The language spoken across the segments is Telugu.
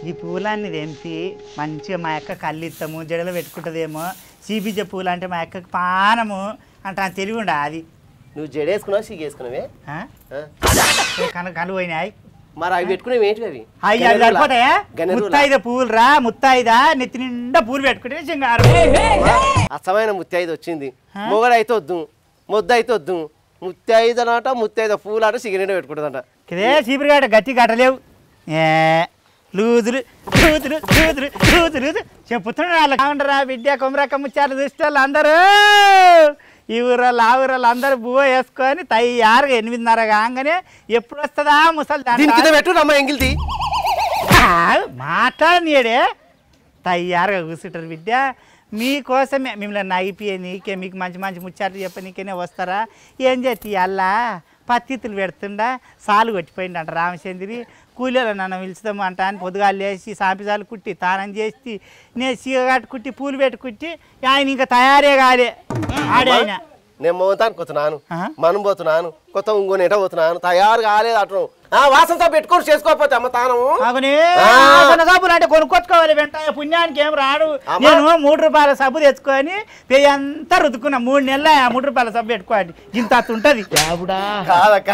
ఈ పూలన్నీ తెంపి మంచిగా మా అక్క కళ్ళిస్తాము జడలో పెట్టుకుంటుందేమో చీపిచ్చే పూలు అంటే మా అక్కకి పానము అంటే తెలివి ఉండ అది నువ్వు జడేసుకున్నావు సిగేసుకున్నావే కళ్ళు పోయినాయి మరి అవి పెట్టుకునేవి ఏంటి అవి అయ్యా సరిపోతాయా ముత్తైద పూలు రా ముత్తైదా నెత్తి నిండా పూలు పెట్టుకుంటే సింగారు అసమైన ముత్తైదు వచ్చింది మొగడైతే వద్దు ముద్ద అయితే వద్దు ముత్తైదనట ముత్తైద పూలు ఆట సిగరెట్ పెట్టుకుంటుందంట ఇదే చీపురుగాట గట్టి కట్టలేవు లూజులు లూజులు లూజులు లూజులు చెప్పుతున్నాడు వాళ్ళకి ఉండరా బిడ్డ కొమరక్క ముచ్చారు దృష్టి అందరూ ఈ ఊరోళ్ళు ఆ ఊరోళ్ళు అందరూ బువ్వ వేసుకొని తయారుగా 8:30 కాగానే ఎప్పుడు వస్తుందా ముసలి పెట్టు ఎంగిల్ది మాట్లాడనీయడే తయారుగా కూర్చుంటారు బిడ్డ మీకోసమే మిమ్మల్ని నగిపోయే నీకే మీకు మంచి మంచి ముచ్చారు చెప్పనీకేనే వస్తారా ఏం చేతి అల్లా పత్తితులు పెడుతుండా సాలు కొట్టిపోయిందంట రామచంద్రి కూలీలో నన్ను పిలుస్తాము అంట అని పొద్దుగాలు లేచి సాంపిసాలు కుట్టి తానం చేసి నేను చీగట్టు కుట్టి పూలు పెట్టి కుట్టి ఆయన ఇంకా తయారే కాదే ఆడే ఆయన నేను మోతానికి పోతున్నాను మనం పోతున్నాను కొత్త ఇంకోనేట పోతున్నాను తయారు కాలేదు అటు వాసనతో పెట్టుకొని చేసుకోకపోతే అమ్మ తానము సబ్బులు అంటే కొనుక్కొచ్చుకోవాలి వెంట పుణ్యానికి ఏం రాడు నేను 3 రూపాయల సబ్బు తెచ్చుకొని పెయ్యి అంతా రుద్దుకున్నా 3 నెలల 3 రూపాయల సబ్బు పెట్టుకోండి ఇంత ఉంటది కాదక్క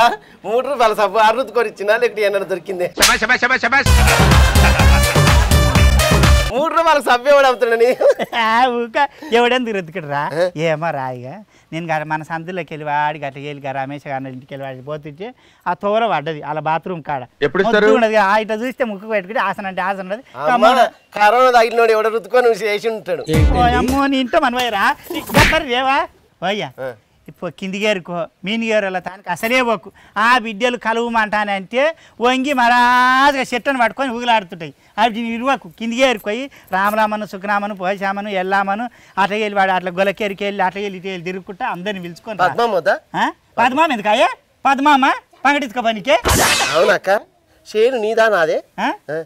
3 రూపాయల సబ్బు అరుద్దుకొని ఇచ్చినా లేకపోతే ఏమన్నా దొరికింది 3 రూపాయల సబ్బు ఎవడు అవుతున్నాని ఎవడెందుకు రుద్దుకుడరా ఏమో రాయిగా నేను మన సందులోకి వెళ్ళి వాడికి అట్లా వెళ్ళి రమేష్ గారి ఇంటికి వెళ్ళి వాడికి పోతుంటే ఆ తోర పడ్డది అలా బాత్రూమ్ కాడ ఉన్నది ఇట్లా చూస్తే ముక్కు పెట్టుకుంటే ఆసన అంటే ఆసన ఉన్నది కరోనా తగిలినోడు ఎవడ రుద్దుకొని చేసి ఉంటాడు అమ్మో నీ ఇంట్లో మనవయ్యరా రేవా పోయ్యా ఇప్పుడు కిందిగేరుకో మీనిగేరు తానికి అసలే పోకు ఆ బిడ్డలు కలువమంటానంటే వంగి మరాజుగా చెట్టును పట్టుకొని ఊగులాడుతుంటాయి అవి ఇరువకు కిందిగేరుకోయి రామరామను సుఖరామను పోసామను ఎల్లామను అట్లా వెళ్ళి వాడు అట్లా గొలకేరికి వెళ్ళి అట్లా వెళ్ళి ఇటు వెళ్ళి తిరుగుకుంటా అందరిని పిలుచుకొని పద్మామ ఎందుకయ్యా పద్మామ పంగటించుకో పనికే అవునక్క చేను నీదా నాదే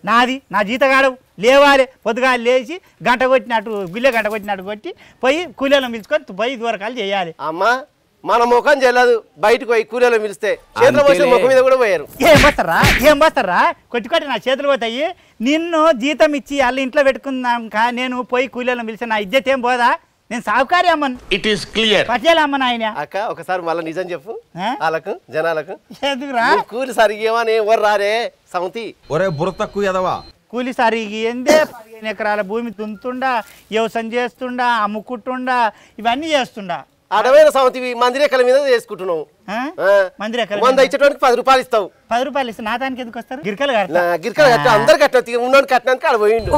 నాది నా జీతగాడు లేవాలి పొద్దుగా లేచి గంట కొట్టినట్టు గుళ్ళే గంట కొట్టినట్టు కొట్టి పోయి కూలీలను పిలుచుకొని పోయి దూరకాలు చేయాలి అమ్మా మన ముఖం చెల్లదు బయటకు పోయి కూలీలను పిలిస్తే చేతులు ముఖం మీద కూడా పోయారు ఏం పోస్తారా కొట్టి కొట్టి నా చేతులు పోతాయి నిన్ను జీతం ఇచ్చి వాళ్ళ ఇంట్లో పెట్టుకుందాక నేను పోయి కూలీలను పిలిచి నా ఇజ్జత్ ఏం పోదా నేను సావుకారి అమ్మను ఇట్ ఈస్ క్లియర్ పట్టేలా అమ్మను ఆయన అక్క ఒకసారి మళ్ళీ నిజం చెప్పు వాళ్ళకు జనాలకు ఎందుకురా కూలి సరిగేమని ఎవరు రారే సౌతి ఒరే బుర్ర తక్కువ ఎదవా కూలి సరిగి ఏందే 15 ఎకరాల భూమి తుంతుండా వ్యవసాయం చేస్తుండా అమ్ముకుంటుండా ఇవన్నీ చేస్తుండా అడవైన సౌతివి మందిరేకల మీద చేసుకుంటున్నావు మందిరేకల 100 ఇచ్చేటోనికి 10 రూపాయలు ఇస్తావు 10 రూపాయలు ఇస్తే నా దానికి ఎందుకు వస్తారు గిరికలు గిరికలు కట్ట అందరు కట్ట ఉన్నోడు కట్టడానికి ఆడ పోయిండు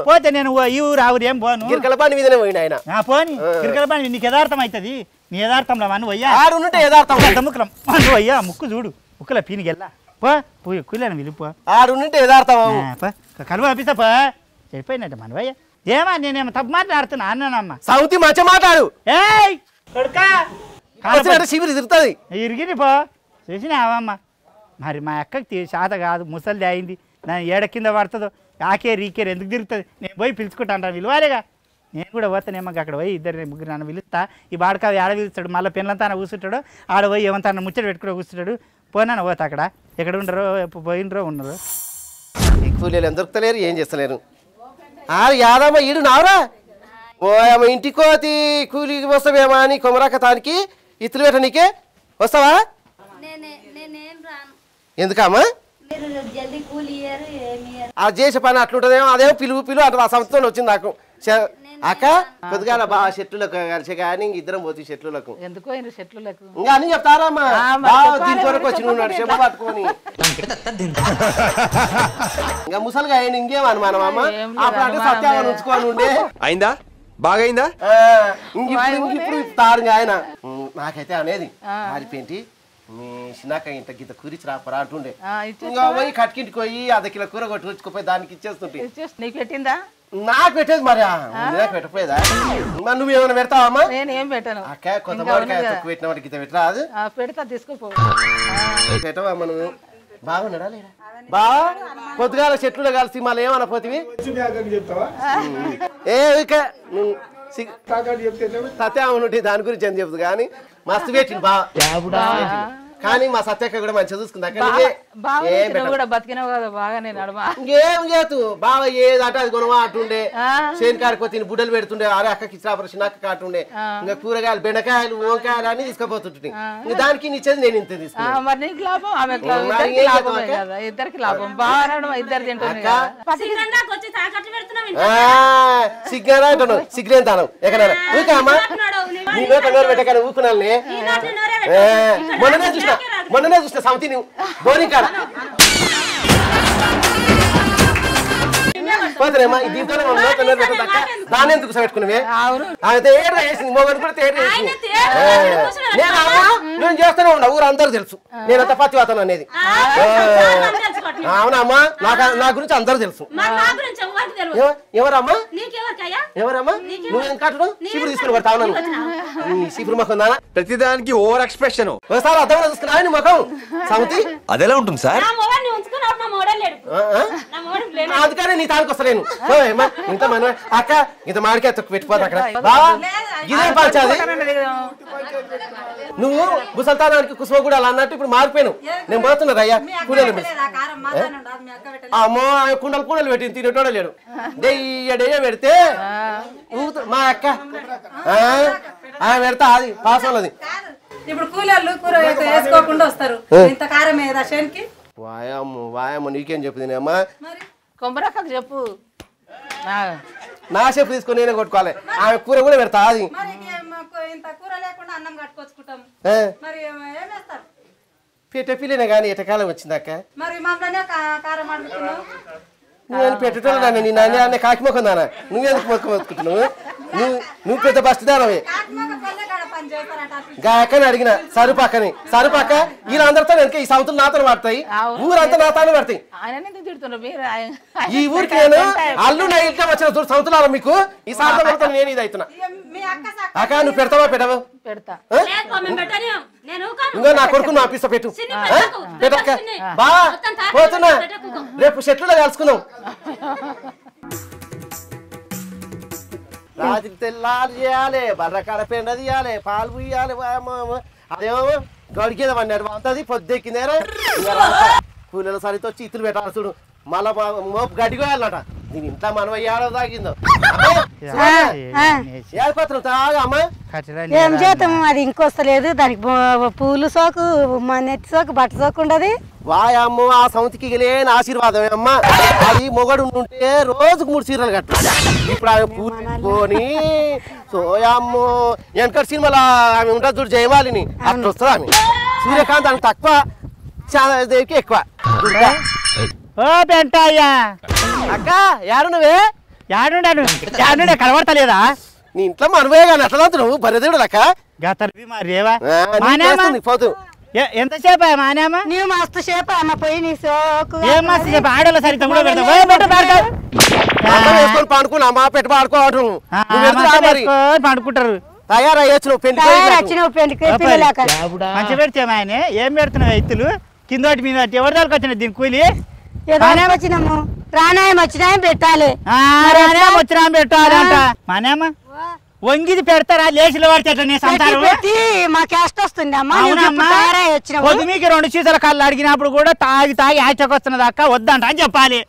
పోతే నేను ఈ ఊరు ఆ ఊరు ఏం పోను గిరికల బండి మీదనే పోయిండు ఆయన పోని గిరికల బండి నీకు యథార్థం అవుతుంది నీ యథార్థంలో మనం పోయ్యా ఆడుంటే యథార్థం ముక్కులం మనం పోయ్యా ముక్కు చూడు ముక్కుల పీనికెళ్ళా పో పోయి కూలని విలుపు ఆడుంటే యథార్థం కలువ ఆపిస్తా పో చెప్పినట్టు మన పోయ్యా ఏమా నేనేమో తప్పు మాట్లాడుతున్నా అన్నానమ్మా సౌతి మంచి మాట్లాడు శిబిరి తిరుగుతుంది ఇరిగిరి పో చూసినావమ్మా మరి మా అక్కకి శాత కాదు ముసలిది అయింది నన్ను ఏడ కింద పడుతుందో ఆకేరు ఈకేరు ఎందుకు తిరుగుతుంది నేను పోయి పిలుచుకుంటాను విలువాలేగా నేను కూడా పోతానేమో అక్కడ పోయి 2-3 నన్ను పిలుస్తా ఈ బాడక ఆడ పిలుస్తాడు మళ్ళీ పిల్లలంతా కూర్చుంటాడు ఆడ పోయి ఏమంతా ముచ్చట పెట్టుకుని కూర్చుంటాడు పోనాను పోతా అక్కడ ఎక్కడ ఉండరో పోయినరో ఉండరు ఈ కూలీలు ఎంత దొరుకుతలేరు ఏం చేస్తలేరు యాదమ్మ ఈడు నావరా ఓ అమ్మ ఇంటికి కోతి కూలికి వస్తావేమా అని కొమరాక తానికి ఇత్తులు పెట్ట నీకే వస్తావా ఎందుకమ్మా అది చేసే పని అట్లుంటుందేమో అదేమో పిలువు అంటే ఆ సంస్థలో వచ్చింది నాకు అక్క కొద్దిగా బాగా చెట్లులకు కలిసి కానీ ఇద్దరం పోతే చెట్లులకు ఇంకా అని చెప్తారమ్మా దీని కొరకు వచ్చి ఉన్నాడు చెంప పట్టుకొని ఇంకా ముసలిగా అయ్యింది ఇంకేం అనుమానం అమ్మ అప్పుడు అంటే సత్యాన్ని ఉంచుకొని ఉండే అయిందా బాగా అయిందా ఇప్పుడు తారు ఆయన నాకైతే అనేది ఆరిపోయింటి మీ చిన్నాక ఇంత గీత కూరిచి రాపరా అంటుండే ఇంకా పోయి కట్కింటికి పోయి 1/2 కిలో కూర కొట్టుకొచ్చుకుపోయి దానికి ఇచ్చేస్తుంటే పెట్టిందా నాకు పెట్టేది మరి నాకు పెట్టపోయేదా మరి నువ్వు ఏమైనా పెడతావమ్మా నేనేం పెట్టాను అక్క కొత్త మామిడికాయ తక్కువ పెట్టిన వాడికి గీత పెట్టరా అది పెడతా తీసుకోపో పెట్టవమ్మా నువ్వు బాగున్నాడా లేడా బాగా పొద్దుగాల చెట్లు కలిసి మళ్ళీ ఏమన్నా పోతివి ఏ సత్యామనుంటే దాని గురించి అని చెప్తుంది కానీ మస్తు పెట్టింది బాగా కానీ మా సత్యక్క కూడా మంచిగా చూసుకుంది కూడా బతికినావు కదా బాగా నేను అడమా ఇంకేం చేతు బావ ఏదట అది కొనవా అంటుండే చేను కాడుకో తిని బుడ్డలు పెడుతుండే అరే అక్కకి ఇచ్చిన అక్క కాటుండే ఇంకా కూరగాయలు బెండకాయలు వంకాయలు అన్ని తీసుకుపోతుంటే ఇంకా దానికి నిచ్చేది నేను ఇంత తీసుకున్నాను మరి నీకు లాభం ఆమెకు లాభమే కదా ఇద్దరికి లాభం బాగా ఇద్దరు తింటుంది సిగ్గారా అంటాను సిగ్గులేంతాను ఎక్కడైనా ఊకమ్మా నీ నోట పెట్టగానే ఊకునాలని మొన్ననే చూసిన సమితి నువ్వు బోరింగ్ కాడ పోతారేమ్మా దీంతోనే దాన్ని ఎందుకు పెట్టుకున్నావే వేసింది మొగడు కూడా తేడా వేసింది నేను చేస్తూనే ఉన్నా ఊరు అందరూ తెలుసు నేనంత పత్తివాతను అనేది అవునమ్మా నా గురించి అందరూ తెలుసు ఎవరమ్మా ఎవరమ్మా నువ్వేం కట్టడం చీపురు తీసుకుని పడతావు నన్ను చీపురు మొక్కం దానా ప్రతిదానికి ఓవర్ ఎక్స్ప్రెషన్ ఒకసారి అర్థం చూసుకున్నా నీ మొఖం సమితి అదెలా ఉంటుంది సార్ అందుకనే నీ తానికి వస్తలేను ఇంత మన అక్క ఇంత మాడికాయ తొక్కు పెట్టిపోతా అక్కడ బావా ఇదే పంచాది నువ్వు ముసల్తానానికి కుసుమ కూడా అలా అన్నట్టు ఇప్పుడు మారిపోయాను నేను పోతున్నా అయ్యా కూడలు అమ్మో కుండలు కూడలు పెట్టింది తినేటోడే లేడు డెయ్య పెడితే మా అక్క పెడతా అది పాస్ ఉన్నది ఇప్పుడు కూలీళ్ళు కూర వేసుకోకుండా వస్తారు ఇంత కారం ఏదా శనికి వాయమ్మ నీకేం చెప్పింది అమ్మా కొబ్బరక్కకు చెప్పు నా చెప్పు తీసుకొని నేనే కొట్టుకోవాలి ఆమె కూర కూడా పెడతా అది ఇంత కూర లేకుండా అన్నం కట్టుకొచ్చుకుంటాం మరి ఏమేస్తారు పెట్టే పిల్లనే కానీ ఎటకాలం వచ్చింది అక్క మరి మమ్మల్ని కారం అడుగుతున్నావు నువ్వు పెట్టేటోళ్ళు నీ నాన్న కాకి మొక్కం దానా నువ్వెందుకు మొక్క మొత్తుకుంటున్నావు నువ్వు పెద్ద బస్తి దానవే గాయకని అడిగిన సరుపక్క వీళ్ళందరితో వెనక ఈ సంవత్సరం నాతో పడతాయి ఊరంతా నాతోనే పడతాయి ఈ ఊరికి నేను అల్లు నా ఇంట్లో వచ్చిన సంవత్సరాలు మీకు ఈ సంవత్సరం నేను ఇది అవుతున్నా అక్క నువ్వు పెడతావా పెట్టవా ఇంకా నా కొడుకు నా ఆఫీస్లో పెట్టు పెట్టక్క బా పోతున్నా రేపు చెట్లలో కలుసుకుందాం రాత్రి తెల్లారు చేయాలి బర్రకాడ పెండ తీయాలి పాలు పూయాలి అదేమో గడికేది అన్నాడు అంతది పొద్దెక్కిందేరా కూలీల సరితో వచ్చి ఇత్తులు పెట్టాలి చూడు మళ్ళా మోపు గడ్డి కోయాలన్నట దీని ఇంట్లో మనం ఏడవ తాగిందో ఏడిపోతున్నావు తాగా అమ్మా ఏం చేస్తాము అది ఇంకొస్తలేదు దానికి పూలు సోకు మా నెత్తి సోకు బట్ట సోకు ఉండదు వాయమ్మ ఆ సంతికి లేని ఆశీర్వాదం అమ్మా అది మొగడు ఉంటే రోజుకు 3 చీరలు కట్టు ఇప్పుడు ఆమె పూని సోయమ్మో వెనకటి సినిమాలో ఆమె ఉంటుంది చూడు జయమాలిని అట్లా వస్తుంది ఆమె సూర్యకాంత్ ఆమె తక్కువ దేవికి ఎక్కువ ఓ పెంటయ్యా అక్క యాడునవే యాడుండే కనబడతలేదా నీ ఇంట్లో మనవే కానీ అట్లా నువ్వు బర్రెదేవుడు అక్క రేవా పోతు ఎంతసేపు మానేమా నీవు మస్తు సేపు అమ్మ పోయి నీ సోకు ఏం మస్తు సేపు ఆడోళ్ళ సరిత కూడా వేసుకొని పండుకున్నా అమ్మా పెట్టి పాడుకోవటం పండుకుంటారు తయారయ్యొచ్చు వచ్చినావు పెళ్లికి పిల్లలేక మంచి పెడితే ఆయన ఏం పెడుతున్నావు ఎత్తులు కిందటి మీద ఎవరి దానికి వచ్చిన దీని కూలి వచ్చినాము ప్రాణాయం వచ్చినాయం పెట్టాలి వచ్చినా పెట్టాలి అంట మానేమా వంగిది పెడతారా లేచిలో పడితే నీ సంతానం మా క్యాస్ట్ వస్తుంది మీకు 2 చీసల కళ్ళు అడిగినప్పుడు కూడా తాగి ఆచకొస్తున్నది అక్క వద్దంట అని చెప్పాలి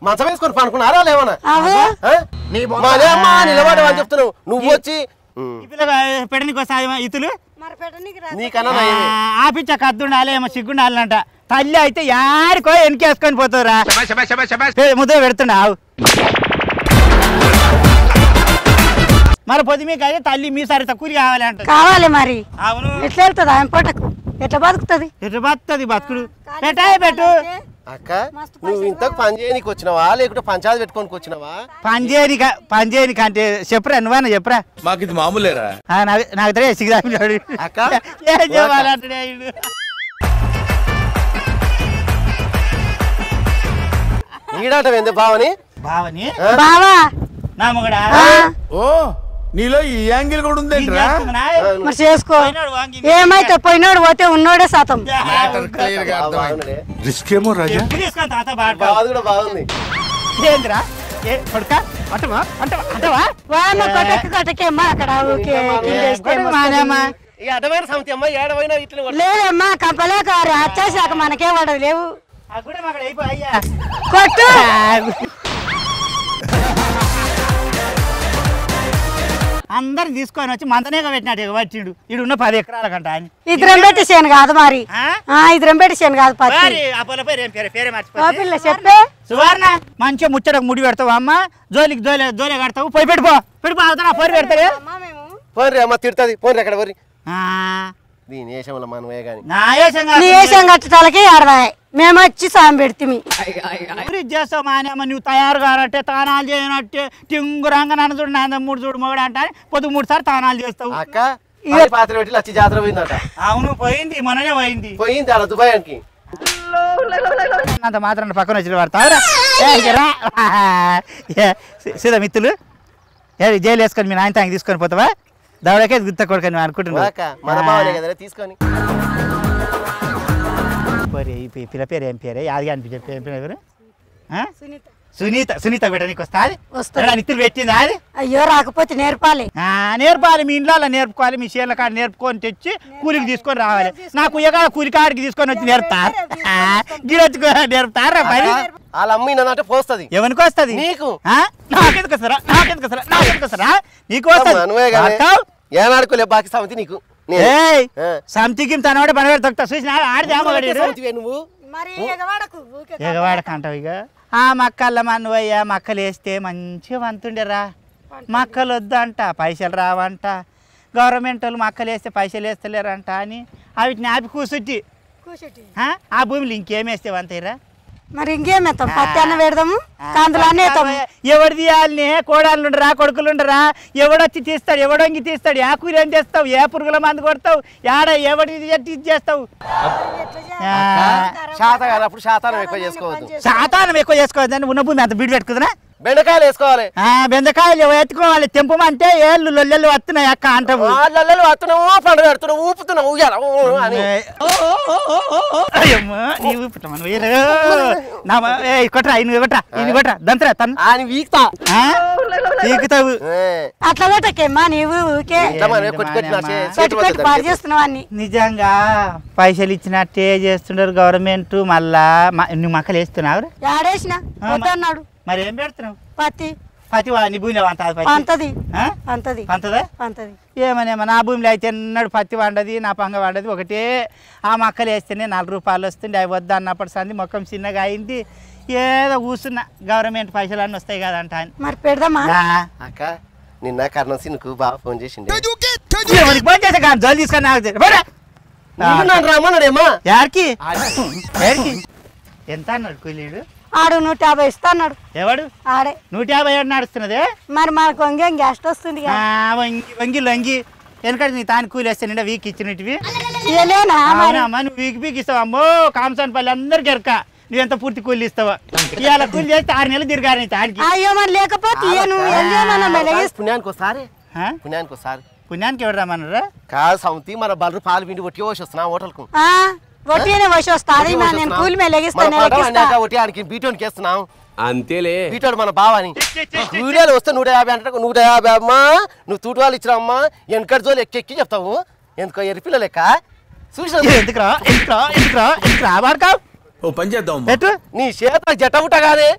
మంచం వేసుకొని పనుకున్నారా లేవనా నిలబడమని చెప్తున్నావు నువ్వు వచ్చి పెట్టడానికి వస్తాయి ఇతులు నీకన్నా ఆపించ కద్దుండాలి ఏమో సిగ్గుండాలంట తల్లి అయితే యారికో వెనకేసుకొని పోతారా ముద్ద పెడుతున్నావు మరి పొద్దు మీకు అయితే తల్లి మీ సరి తక్కువ కావాలి మరి అవును ఎట్లా వెళ్తుంది ఆమె పొట్టకు ఎట్లా బతుకుతుంది బతుకుడు పెట్టాయి పెట్టు అక్క నువ్వు ఇంతకు పని చేయడానికి వచ్చినావా లేకుంటే పంచాయతీ పెట్టుకోనికి వచ్చినావా పని చేయనికి అంటే చెప్పురా నువ్వన్నా చెప్పురా మాకు ఇది మామూలేరా నాకు తెలియదు అక్క ఏం చెప్పాలంటే ఈడాట ఏంది బావని బావా నా మొగడా ఓ నీలో ఈ యాంగిల్ కూడా ఉంది మరి చేసుకో ఏమైతే పోయినాడు పోతే ఉన్నోడే శాతం రిస్క్ ఏమో రాజా కూడా బాగుంది ఏంద్రా ఏ కొడుకా అంటవా అంటవా అంటవా వాన కొట్టకేమ్మా అక్కడ ఊకే కిందేస్తే మానేమ్మా ఇక అడ్డమైన సమితి అమ్మ ఏడవైనా ఇట్లా లేదమ్మా కంపలేక వచ్చేసాక మనకేం పడదు లేవు అక్కడ అయిపో అయ్యా కొట్టు అందరు తీసుకొని వచ్చి మంతనేగా పెట్టినట్టు వచ్చిండు ఇడు ఉన్న 10 ఎకరాల కంట అని ఇద్దరం పెట్టేసాను కాదు మరి ఇద్దరం పెట్టేసాను కాదు పత్తి ఆ పొల పేరు ఏం పేరే ఓ మర్చిపోయి పిల్ల చెప్పే సువర్ణ మంచిగా ముచ్చటకు ముడి పెడతావు అమ్మ జోలికి జోలే కడతావు పోయి పెట్టుకో అవుతా పోరు పెడతాడు పోర్రి అమ్మ తిడుతుంది పోర్రి అక్కడ పోర్రి దీని వేషంలో మనమే కానీ నా వేషంగా నీ వేషం కట్టడానికి ఆడదాయి మేము వచ్చి సాయం పెడితే చేస్తావు మానేమ్మ నువ్వు తయారు కానట్టే తానాలు చేయనట్టే టింగురంగా నన్ను చూడు నాన్న 3 చూడు మొగడు అంటే పొద్దు 3 సార్లు తానాలు చేస్తావు అక్క పాత్ర పెట్టి లచ్చి జాతర పోయిందట అవును పోయింది మొన్ననే పోయింది అలా దుబాయ్కి అంత మాత్రం పక్కన వచ్చి పడతావురా సీదా మిత్తులు జైలు వేసుకొని మీ నాయన తాగి తీసుకొని పోతావా దవడకే గుత్త కొడుకని అనుకుంటున్నా తీసుకొని పిల్ల పేరు ఏం పేరే యాదిగా అనిపించే ఏం పేరు సునీత బిడ్డ నీకు వస్తా నిత్తులు పెట్టింది అది అయ్యో రాకపోతే నేర్పాలి నేర్పాలి మీ ఇంట్లో నేర్పుకోవాలి మీ చీరల కాడ నేర్పుకొని తెచ్చి కూలికి తీసుకొని రావాలి నాకు ఉయ్యగా కూలి కాడికి తీసుకొని వచ్చి నేర్పుతారు గిరొచ్చుకో నేర్పుతారా పని వాళ్ళ అమ్మ పోస్తుంది ఎవరికి వస్తుంది నీకు నాకెందుకు వస్తారా నీకు వస్తుంది ఏనాడుకోలే బాకి సమితి నీకు సంతికి తనవాడే పనవాడు తొక్తా చూసిన ఆడితే నువ్వు ఎగవాడకంటావు ఇక ఆ మక్కల మన్నువయ్యా మక్కలు వేస్తే మంచిగా వంతుండేరా మక్కలు వద్దంట పైసలు రావంట గవర్నమెంట్ వాళ్ళు మక్కలు వేస్తే పైసలు వేస్తలేరంట అని వీటిని ఆపి కూసుట్టి ఆ భూమిలో ఇంకేం వేస్తే వంతయ్యరా మరి ఇంకేమేస్తాం పత్తి అన్న పెడదాము కందులు అన్నీ ఎవడు తీయాలని కోడాళ్ళు ఉండరా కొడుకులు ఉండరా ఎవడొచ్చి తీస్తాడు ఎవడొంగి తీస్తాడు ఏ కూర ఏం చేస్తావు ఏ పురుగుల మందు కొడతావు ఎవడి ఇది చేస్తావు శాతానం ఎక్కువ చేసుకోవద్దు శాతానం ఎక్కువ చేసుకోవద్దని ఉన్న భూమి అంత బిడి పెట్టుకుందా బెండకాయలు వేసుకోవాలి బెండకాయలు ఎత్తుకోవాలి తెంపమంటే ఏళ్ళు లొల్లెళ్ళు వస్తున్నాయి అక్క అంటావు వస్తున్నావు పండుగ పెడుతున్నావు ఊపుతున్నావు కొట్టరా కొట్టరా దంతరా తను వీకుతావు అట్లా పెట్టకేమ్మా నీవు ఊకే చేస్తున్నావు అన్ని నిజంగా పైసలు ఇచ్చినట్టే చేస్తున్నారు గవర్నమెంట్ మళ్ళా నువ్వు మక్కలు వేస్తున్నావు ఆడేసిన అన్నాడు మరి ఏం పెడుతున్నావు పత్తి నీ భూమిలో అంతది ఏమనేమో నా భూమిలో అయితే ఎన్నడు పత్తి వండది నా పంగ వండది ఒకటే ఆ మొక్కలు వేస్తేనే 4 రూపాయలు వస్తుంది అవి వద్దు అన్నప్పుడు సంది మొక్కం చిన్నగా అయింది ఏదో కూర్చున్నా గవర్నమెంట్ పైసలు అన్నీ వస్తాయి కదంట అని మరి పెడదామా అక్క నిన్న కర్ణసి నీకు బాగా ఫోన్ చేసిండే ఫోన్ చేసా కానీ జల్ తీసుకొని రమ్మన్నాడేమా యాడికి ఎంత అన్నాడు కూలీడు ఆడు 150 ఇస్తా అన్నాడు ఎవడు ఆడే 150 నడుస్తున్నదే మరి మనకు వంగి గ్యాస్ట్ వస్తుంది వంగి వెనకటి నీ తాను కూలి వేస్తే నిండా వీక్ ఇచ్చినట్టువి నువ్వు వీక్ ఇస్తావు అమ్మో కాంసాన్ పల్లి అందరికి ఎరక నువ్వెంత పూర్తి కూలి ఇస్తావా ఇవాళ కూలి చేస్తే 6 నెలలు తిరిగారు నీ తాడికి అయ్యో మరి లేకపోతే పుణ్యానికి ఎవరు రమ్మన్నారా కాదు సమితి మన బర్రు పాలు పిండి ఒట్టి పోసి వస్తున్నా హోటల్కు అంతేలే బీటోడు మన బావని కూలీలు వస్తే 150 అంటే 150 అమ్మా నువ్వు తూటు వాళ్ళు ఇచ్చినమ్మా వెనకటి జోలు ఎక్కి చెప్తావు ఎందుకో ఎరిపిల్ల లెక్క నీ చేత జటముట కాదే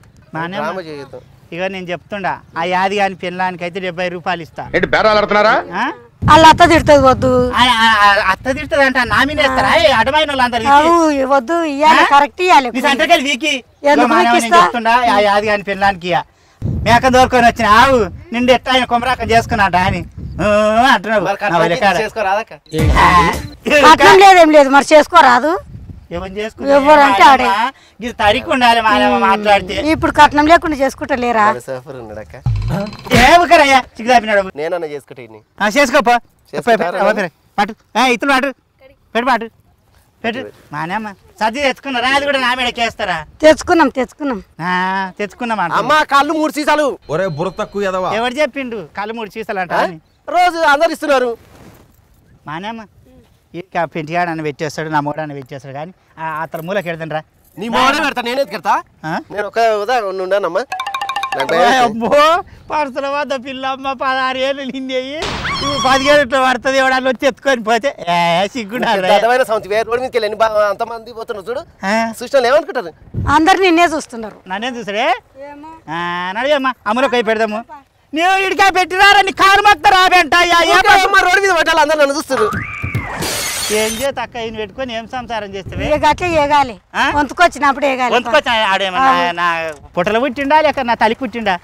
ఇక నేను చెప్తుండా ఆ యాది కాని పిల్లానికి అయితే 70 రూపాయలు ఇస్తా వాళ్ళ అత్త తిడుతుంది వద్దు అత్త తిడుతుంది అంట నామినేస్తారా అడమైన వాళ్ళందరూ వద్దు ఇవ్వాలి కరెక్ట్ ఇవ్వాలి వీకి చెప్తుండా ఆ యాది కాని పిల్లానికి మేక దోరుకొని వచ్చిన ఆవు నిండు ఎట్లా ఆయన కొమరాకం చేసుకున్నాట అని అంటున్నావు లేదేం లేదు మరి చేసుకోరాదు తడికి ఉండాలి మాట్లాడితే ఇప్పుడు కట్నం లేకుండా చేసుకుంటా లేరా నేనన్నా చేసుకుంటా చేసుకోపో పట్టు ఇతను పాటు పెట్టు పాటు పెట్టు మానేమ్మ సర్ది తెచ్చుకున్నారా అది కూడా నా మీడకేస్తారా తెచ్చుకున్నాం అమ్మా కళ్ళు 3 సీసాలు ఎవరు చెప్పిండు కళ్ళు 3 సీసాలు అంట రోజు అందరు ఇస్తున్నారు మానేమ్మ ఇక పెంటిగాడని పెట్టేస్తాడు నా మూడాన్ని పెట్టేస్తాడు కానీ అతను మూలకి వెళ్తాను రా నీ మూడ పెడతా నేనే పెడతా నేను ఒక ఉదాహరణ ఉన్నానమ్మా అబ్బో పర్సల వద్ద పిల్లమ్మ 16 ఏళ్ళు నిండేయి 17 పడుతుంది ఎవడన్నా వచ్చి ఎత్తుకొని పోతే సిగ్గుండాలి రోడ్డు మీదకి వెళ్ళి అంతమంది పోతున్నారు చూడు చూసిన ఏమనుకుంటారు అందరు నిన్నే చూస్తున్నారు. నన్నేం చూసాడే నడియమ్మా అమ్మలో కై పెడదాము నువ్వు ఇడికా పెట్టినారా నీ కారు మొత్తం రాబెంట రోడ్డు మీద పట్టాలి అందరు నన్ను చూస్తారు. ఏం చేత అక్క ఈయన పెట్టుకొని ఏం సంసారం చేస్తే గట్లే ఏగాలి వంతుకొచ్చినప్పుడు ఏగాలి. ఆడేమన్నా నా పుట్టలు పుట్టిండా లేక నా తల్లికి పుట్టిండా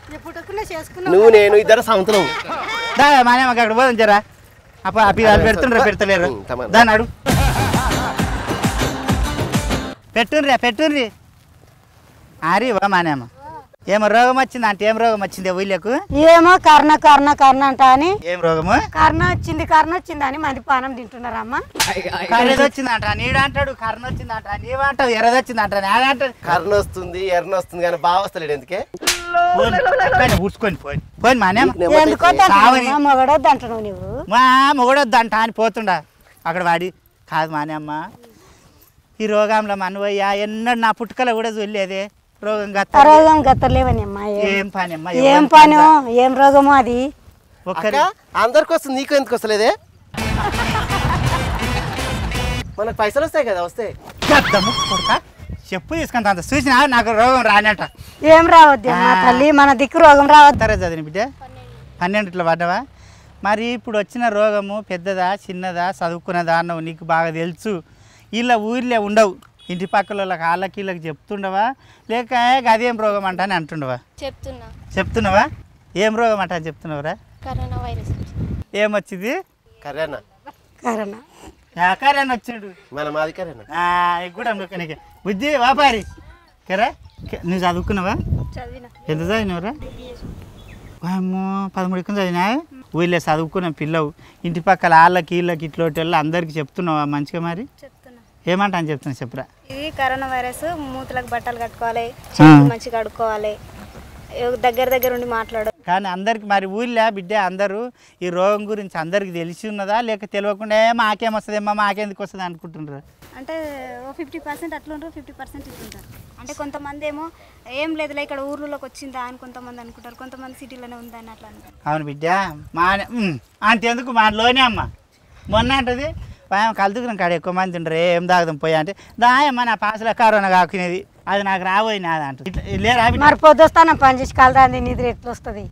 నువ్వు నేను ఇద్దరు సంవత్సరం మానేమ అక్కడ పోదాం జరా అప్పుడు పెడుతుండ్రా పెడతలేరు దాన్ని అడుగు పెట్టుండ్రి అరే వా మానేమ ఏమో రోగం వచ్చింది అంటే ఏం రోగం వచ్చింది ఊళ్ళకు ఏమో కర్ణ కర్ణ కర్ణ అంట అని ఏం రోగము కర్ణ వచ్చింది అని మంది పానం తింటున్నారమ్మా. కర్రది వచ్చిందంట నీడు అంటాడు కర్ణ వచ్చిందంట నీవంటావు ఎర్రది వచ్చిందంట నేనంటాడు కర్ణ వస్తుంది ఎర్ర వస్తుంది కానీ బాగా వస్తలేడు ఎందుకే ఊడ్చుకొని పోయి మానేమ మొగడొద్దు అంటున్నావు నువ్వు మా మొగడొద్దంట అని పోతుండా అక్కడ వాడి కాదు మానేమ్మ ఈ రోగంలో మనవయ్యా ఎన్నడు నా పుట్టుకలో కూడా చూడలేదే రోగం గత్తలేవని అమ్మా. ఏం పని అమ్మా ఏం పని ఏం రోగమో అది అందరికి వస్తుంది నీకు ఎందుకు వస్తలేదే మనకు పైసలు వస్తాయి కదా వస్తాయి చెప్పు తీసుకుంటా అంత చూసినా నాకు రోగం రానట ఏం రావద్దు తల్లి మన దిక్కు రోగం రావద్దు. చదివిన బిడ్డ 12 పడ్డావా మరి ఇప్పుడు వచ్చిన రోగము పెద్దదా చిన్నదా చదువుకున్నదా అన్నవు నీకు బాగా తెలుసు ఇలా ఊర్లే ఉండవు ఇంటి పక్కల వాళ్ళకి వీళ్ళకి చెప్తుండవా లేక అదేం రోగం అంట అని అంటుండవా చెప్తున్నావా ఏం రోగం అంట అని చెప్తున్నావురా కరోనా వైరస్ ఏమొచ్చింది కరోనా కరోనా వచ్చిండు మన మాది కరోనా కూడా నీకు బుద్ధి వ్యాపారి కరా నువ్వు చదువుకున్నావా ఎంత చదివినవరా అమ్మో 13 చదివినా ఊళ్ళో చదువుకున్న పిల్లవు ఇంటి పక్కల వాళ్ళకి వీళ్ళకి ఇట్లోటి వాళ్ళు అందరికి చెప్తున్నావా మంచిగా మరి ఏమంటా అని చెప్తున్నా చెప్పురా ఇది కరోనా వైరస్ మూతులకు బట్టలు కట్టుకోవాలి మంచిగా కడుక్కోవాలి దగ్గర ఉండి మాట్లాడు కానీ అందరికి మరి ఊళ్ళో బిడ్డ అందరూ ఈ రోగం గురించి అందరికి తెలిసి ఉన్నదా లేక తెలియకుండా మాకేమొస్తుందేమ్మా మాకెందుకు వస్తుంది అనుకుంటున్నారు అంటే 50% అట్లా ఉంటారు 50% ఇట్లుంటారు అంటే కొంతమంది ఏమో ఏం లేదులే ఇక్కడ ఊర్లోకి వచ్చిందా అని కొంతమంది అనుకుంటారు కొంతమంది సిటీలోనే ఉందని అట్లా అనుకుంటారు. అవును బిడ్డ మా అంతెందుకు మాలోనే అమ్మ మొన్న అంటది కలుతుకున్నాం కాడ ఎక్కువ మంది ఉండరు ఏం తాగుదాం పోయా అంటే దాయమ్మ నా పాసలో కరోనా కాకునేది అది నాకు రాబోయి నాది అంట లేరా మరి పొద్దుస్తాను పని చేసి కలరాంది నిద్ర ఎట్లా వస్తుంది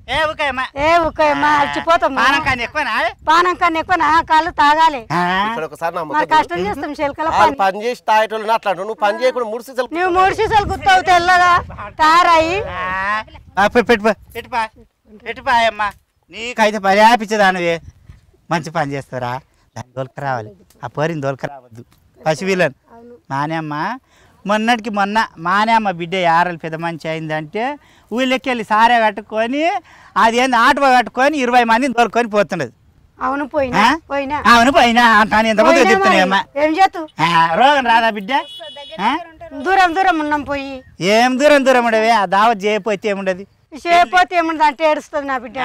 ఊకమ్మా అచ్చిపోతాం పానం కానీ ఎక్కువ కాళ్ళు తాగాలి మరి కష్టం చేస్తాం చిలకల పని చేసి తాగేటోళ్ళు అట్లాంటి నువ్వు పని చేయకుండా 3 సీసాలు నువ్వు 3 సీసాలు గుర్తావు తెల్లగా తారాయి పెట్టుపాయమ్మా నీకైతే పర్యాపించదానివే మంచి పని చేస్తారా దాన్ని దొలక రావాలి ఆ పోరిని దొలక రావద్దు పసివీళ్ళని మానేమ్మ మొన్నటికి మొన్న మానేమ్మ బిడ్డ యారలు పెద్ద మంచి అయిందంటే ఊళ్ళకి వెళ్ళి సారే కట్టుకొని అది ఏంది ఆటో కట్టుకొని 20 మందిని దొరుకొని పోతున్నది. అవును పోయినా అంటాను ఎంతమంది చెప్తున్నాయమ్మా రోగం రాదా బిడ్డ దూరం ఉన్నాం పోయి ఏం దూరం ఉండవే ఆ దావత్ చేయకపోతే ఏముండదు ఏముండదు అంటే ఏడుస్తుంది నా బిడ్డ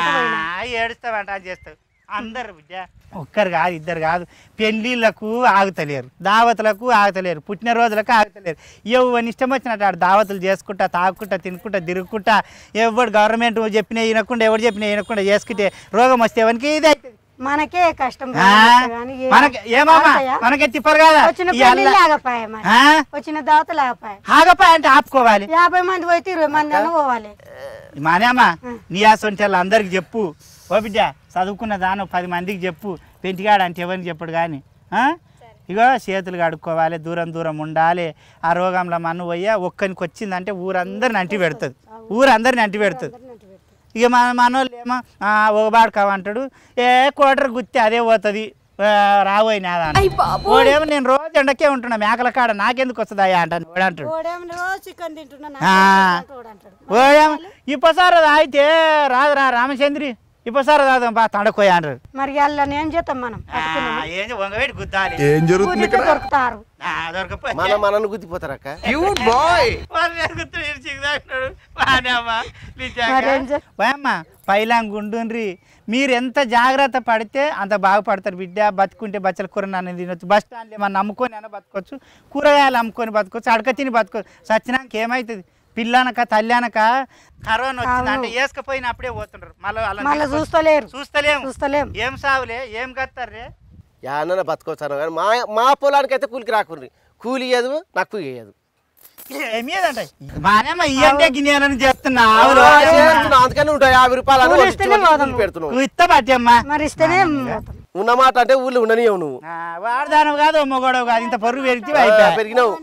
ఏడుస్తావంట అని చేస్తావు అందరు బిడ్డ ఒక్కరు కాదు ఇద్దరు కాదు పెళ్ళిళ్ళకు ఆగుతలేరు దావతులకు ఆగుతలేరు పుట్టినరోజులకు ఆగుతలేరు ఎవరిని ఇష్టం వచ్చినట్టు ఆడు దావతులు చేసుకుంటా తాగుకుంటా తినుకుంటా తిరుగుకుంటా ఎవడు గవర్నమెంట్ చెప్పినా వినకుండా ఎవరు చెప్పినా వినకుండా చేసుకుంటే రోగం వస్తే ఎవరికి ఇది అవుతుంది మనకే కష్టం మనకే తిప్పరు కదా వచ్చిన దావతలు ఆగపాయ అంటే ఆపుకోవాలి 50 మంది పోతే 20 మంది అన్న పోవాలి మానేమ్మా నీ ఆసొంటి అందరికి చెప్పు ఓ బిడ్డ చదువుకున్న దాను 10 మందికి చెప్పు పెంటిగాడు అంటే ఎవరికి చెప్పడు కానీ ఇగో చేతులు కడుక్కోవాలి దూరం ఉండాలి ఆ రోగంలో మన్ను పోయ్యా ఒక్కరికి వచ్చిందంటే ఊరందరిని అంటి పెడుతుంది ఊరందరిని అంటి పెడుతుంది ఇక మనోళ్ళు ఏమో ఒకబాడు కావంటాడు కోటరు గుత్తి అదే పోతుంది రాబోయినాదా ఓడేమో నేను రోజు ఎండకే ఉంటున్నా మేకల కాడ నాకెందుకు వస్తుంది అయ్యా అంటాను ఓడంటాడు ఓడేమో ఇప్పసారి అయితే రాదురా రామచంద్రి ఇప్పసారి రాదాం బా తడకోయా అంటారు మరి ఏం చేస్తాం మనం వంగవేటి గుద్దాలి ఏం జరుగుతుంది దొరుకుతారు మనను గుద్దిపోతారు అక్క పైలాంగ్ గుండుండ్రి మీరు ఎంత జాగ్రత్త పడితే అంత బాగుపడతారు బిడ్డ బతుకుంటే బచ్చల కూర అనేది తినొచ్చు బస్ స్టాండ్లో ఏమన్నా అమ్ముకొని అయినా బతకొచ్చు కూరగాయలు అమ్ముకొని బతకొచ్చు అడక తిని బతకొచ్చు సచ్చినాక ఏమవుతుంది పిల్లనక తల్లి కరోనా వచ్చింది అంటే వేసుకపోయినప్పుడే పోతుండ్రు మళ్ళీ చూస్తలేరు చూస్తలేం ఏం సావులే ఏం కత్తారే యాన్న బతుకొచ్చాను కానీ మా పొలానికి అయితే కూలికి రాకుండ్రి కూలి ఇయ్యదు నాకు ఇయ్యదు ఏమేదంటే మానేమ ఇయ్యంటే గిన్నెలని చెప్తున్నా అందుకని ఉంటాయి 50 రూపాయలు పెడుతున్నావు ఇస్తా పట్టమ్మా మరి ఇస్తేనే ఉన్నమాట అంటే ఊళ్ళో ఉండనియవు నువ్వు వాడదానం కాదు మొగోడవు కాదు ఇంత పొరుగు పెరిగినావు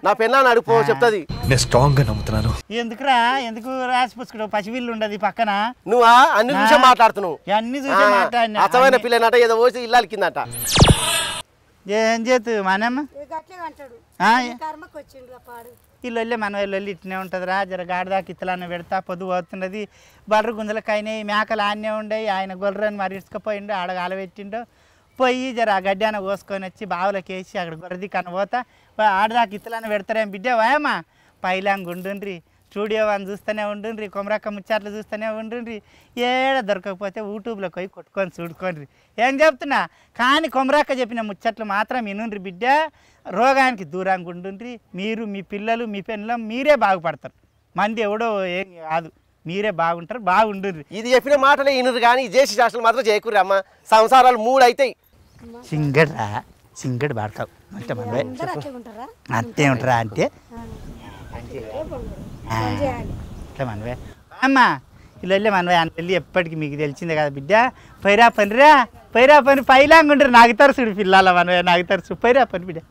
నా పెళ్ళాన్ని అడుపు చెప్తుంది నేను స్ట్రాంగ్ గా నమ్ముతున్నాను ఎందుకురా ఎందుకు రాసిపుచ్చుకోవడం పసివిల్లు ఉండదు పక్కన నువ్వా అన్ని చూసే మాట్లాడుతున్నావు అన్ని చూసే మాట్లాడినా అసమైన పిల్లనట ఏదో పోసి ఇల్లాలి కిందట ఏం చేతు మానమ్మ ఇల్లు మన వెళ్ళి ఇట్నే ఉంటుందిరా జర గాడిదాకా ఇత్తలాన్న పెడతా పొద్దు పోతున్నది బర్ర గుంజలకైనాయి మేకలు ఆన్నే ఉండయి ఆయన గొర్రెని మరి ఇసుకపోయిండు ఆడ ఆలబెట్టిండు పోయి జర ఆ గడ్డాన కోసుకొని వచ్చి బావులకి వేసి అక్కడ గొర్రెది కనబోతా ఆడదాకా ఇత్తలాన్న పెడతారేం బిడ్డవాయమ్మా పైలాంగ్ ఉండుండ్రి స్టూడియో అని చూస్తూనే ఉండుండ్రి కొమరక్క ముచ్చట్లు చూస్తూనే ఉండుండ్రి ఏడ దొరకకపోతే యూట్యూబ్లోకి పోయి కొట్టుకొని చూడుకోండి ఏం చెప్తున్నా కానీ కొమరక్క చెప్పిన ముచ్చట్లు మాత్రం వినుండ్రి బిడ్డ రోగానికి దూరంగా ఉండుండ్రి మీరు మీ పిల్లలు మీ పెళ్ళం మీరే బాగుపడతారు మంది ఎవడో ఏం కాదు మీరే బాగుంటారు బాగుండుండ్రి ఇది చెప్పిన మాటలే వినురు కానీ చేసి శాస్త్రం మాత్రం చేయకూరి అమ్మ సంసారాలు 3 అవుతాయి సింగడి పడతావు అంటే మనవే అంతే ఉంటారా అంటే ఇట్లా మనవే అమ్మా ఇలా వెళ్ళి మనవే అని వెళ్ళి ఎప్పటికీ మీకు తెలిసిందే కదా బిడ్డ పైరా పని పైలాంగుంటారు నాకు తరచుడు పిల్లల మనవే నాకు తరచు పైరా పని బిడ్డ